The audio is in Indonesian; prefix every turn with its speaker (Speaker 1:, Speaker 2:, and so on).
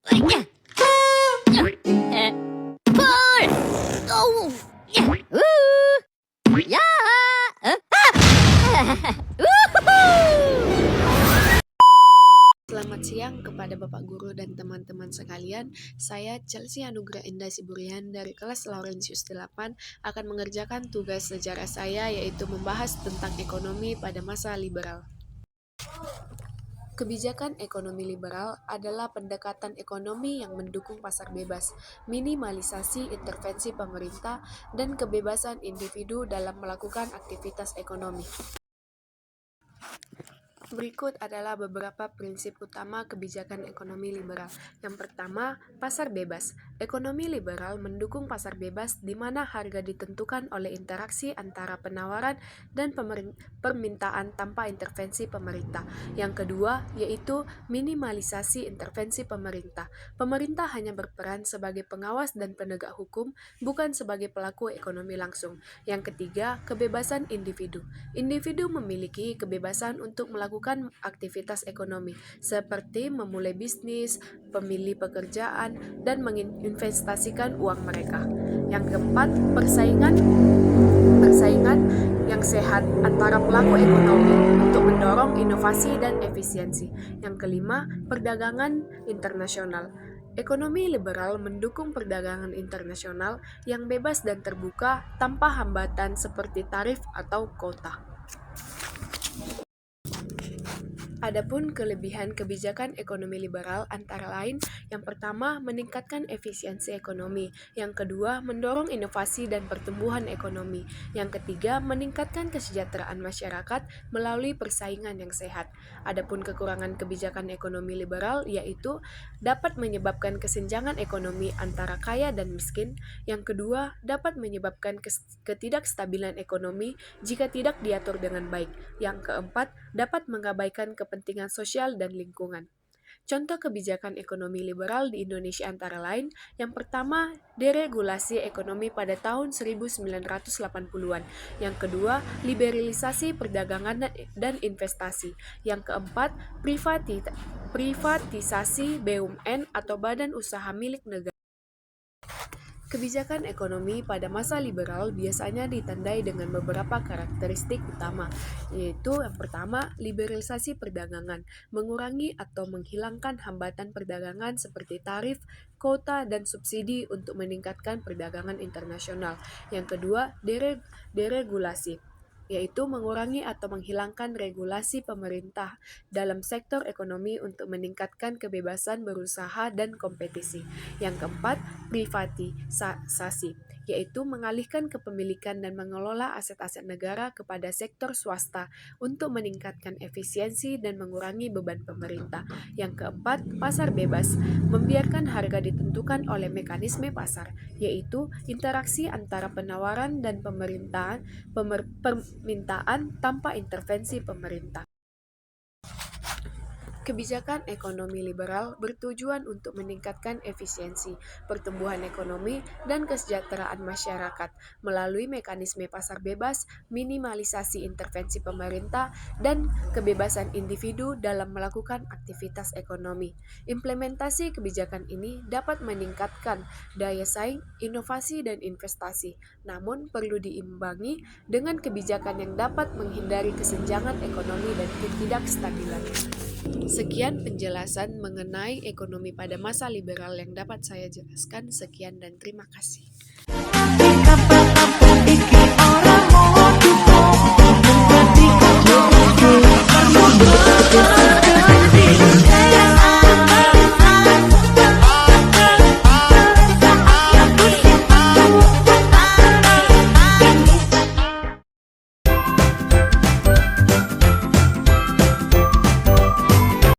Speaker 1: Pul! Oh! Ya!
Speaker 2: Selamat siang kepada Bapak Guru dan teman-teman sekalian. Saya Chelsea Anugrah Indah Siburian dari kelas Laurentius 8 akan mengerjakan tugas sejarah saya, yaitu membahas tentang ekonomi pada masa liberal. Kebijakan ekonomi liberal adalah pendekatan ekonomi yang mendukung pasar bebas, minimalisasi intervensi pemerintah, dan kebebasan individu dalam melakukan aktivitas ekonomi. Berikut adalah beberapa prinsip utama kebijakan ekonomi liberal. Yang pertama, pasar bebas. Ekonomi liberal mendukung pasar bebas di mana harga ditentukan oleh interaksi antara penawaran dan permintaan tanpa intervensi pemerintah. Yang kedua, yaitu minimalisasi intervensi pemerintah. Pemerintah hanya berperan sebagai pengawas dan penegak hukum, bukan sebagai pelaku ekonomi langsung. Yang ketiga, kebebasan individu. Individu memiliki kebebasan untuk melakukan aktivitas ekonomi, seperti memulai bisnis, memilih pekerjaan, dan menginvestasikan uang mereka. Yang keempat, persaingan yang sehat antara pelaku ekonomi untuk mendorong inovasi dan efisiensi. Yang kelima, perdagangan internasional. Ekonomi liberal mendukung perdagangan internasional yang bebas dan terbuka tanpa hambatan seperti tarif atau kuota. Adapun kelebihan kebijakan ekonomi liberal antara lain, yang pertama, meningkatkan efisiensi ekonomi. Yang kedua, mendorong inovasi dan pertumbuhan ekonomi. Yang ketiga, meningkatkan kesejahteraan masyarakat melalui persaingan yang sehat. Adapun kekurangan kebijakan ekonomi liberal yaitu dapat menyebabkan kesenjangan ekonomi antara kaya dan miskin. Yang kedua, dapat menyebabkan ketidakstabilan ekonomi jika tidak diatur dengan baik. Yang keempat, dapat mengabaikan kepentingan sosial dan lingkungan. Contoh kebijakan ekonomi liberal di Indonesia antara lain, yang pertama, deregulasi ekonomi pada tahun 1980-an. Yang kedua, liberalisasi perdagangan dan investasi. Yang keempat, privatisasi BUMN atau badan usaha milik negara. Kebijakan ekonomi pada masa liberal biasanya ditandai dengan beberapa karakteristik utama, yaitu yang pertama, liberalisasi perdagangan, mengurangi atau menghilangkan hambatan perdagangan seperti tarif, kuota, dan subsidi untuk meningkatkan perdagangan internasional. Yang kedua, deregulasi, yaitu mengurangi atau menghilangkan regulasi pemerintah dalam sektor ekonomi untuk meningkatkan kebebasan berusaha dan kompetisi. Yang keempat, privatisasi, yaitu mengalihkan kepemilikan dan mengelola aset-aset negara kepada sektor swasta untuk meningkatkan efisiensi dan mengurangi beban pemerintah. Yang keempat, pasar bebas, membiarkan harga ditentukan oleh mekanisme pasar, yaitu interaksi antara penawaran dan permintaan tanpa intervensi pemerintah. Kebijakan ekonomi liberal bertujuan untuk meningkatkan efisiensi, pertumbuhan ekonomi, dan kesejahteraan masyarakat melalui mekanisme pasar bebas, minimalisasi intervensi pemerintah, dan kebebasan individu dalam melakukan aktivitas ekonomi. Implementasi kebijakan ini dapat meningkatkan daya saing, inovasi, dan investasi, namun perlu diimbangi dengan kebijakan yang dapat menghindari kesenjangan ekonomi dan ketidakstabilan. Sekian penjelasan mengenai ekonomi pada masa liberal yang dapat saya jelaskan. Sekian dan terima kasih.